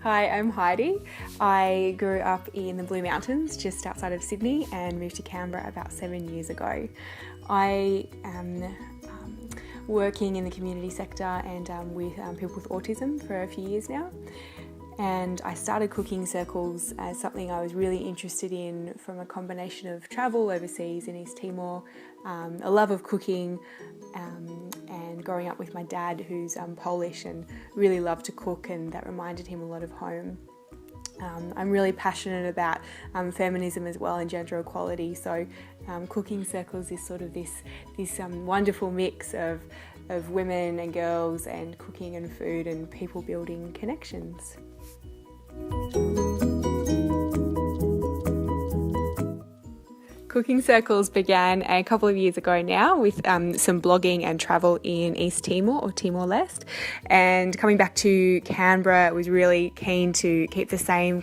Hi, I'm Heidi. I grew up in the Blue Mountains just outside of Sydney and moved to Canberra about 7 years ago. I am working in the community sector and with people with autism for a few years now. And I started cooking circles as something I was really interested in from a combination of travel overseas in East Timor, a love of cooking, and growing up with my dad who's Polish and really loved to cook, and that reminded him a lot of home. I'm really passionate about feminism as well and gender equality, so cooking circles is sort of this wonderful mix of women and girls and cooking and food and people building connections. Cooking Circles began a couple of years ago now with some blogging and travel in East Timor or Timor-Leste, and coming back to Canberra was really keen to keep the same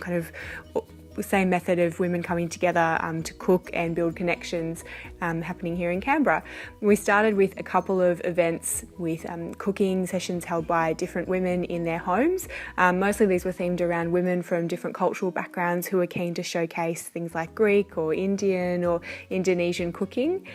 method of women coming together to cook and build connections happening here in Canberra. We started with a couple of events with cooking sessions held by different women in their homes. Mostly these were themed around women from different cultural backgrounds who were keen to showcase things like Greek or Indian or Indonesian cooking.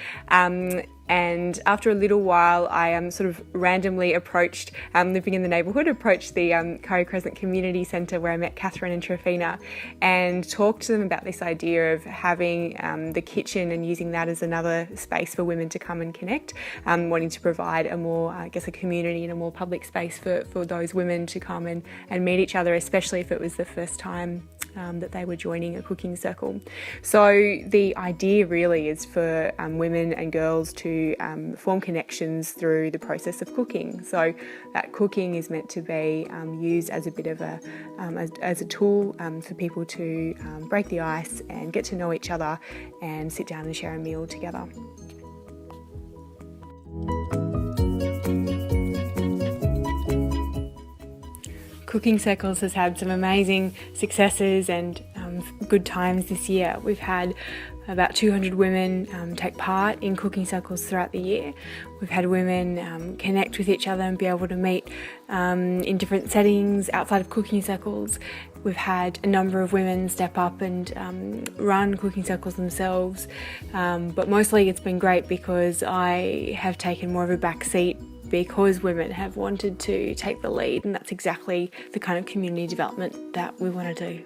And after a little while, I sort of randomly approached, living in the neighbourhood, approached the Curry Crescent Community Centre where I met Catherine and Trofina, and talked to them about this idea of having the kitchen and using that as another space for women to come and connect, wanting to provide a more, a community and a more public space for those women to come and meet each other, especially if it was the first time that they were joining a cooking circle. So the idea really is for women and girls to form connections through the process of cooking. So that cooking is meant to be used as a bit of as a tool for people to break the ice and get to know each other and sit down and share a meal together. Cooking Circles has had some amazing successes and good times this year. We've had about 200 women take part in cooking circles throughout the year. We've had women connect with each other and be able to meet in different settings outside of cooking circles. We've had a number of women step up and run cooking circles themselves, but mostly it's been great because I have taken more of a back seat because women have wanted to take the lead, and that's exactly the kind of community development that we want to do.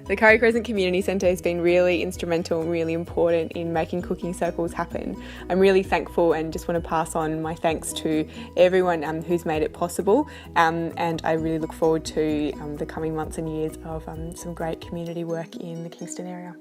The Curry Crescent Community Centre has been really instrumental and really important in making cooking circles happen. I'm really thankful and just want to pass on my thanks to everyone who's made it possible, and I really look forward to the coming months and years of some great community work in the Kingston area.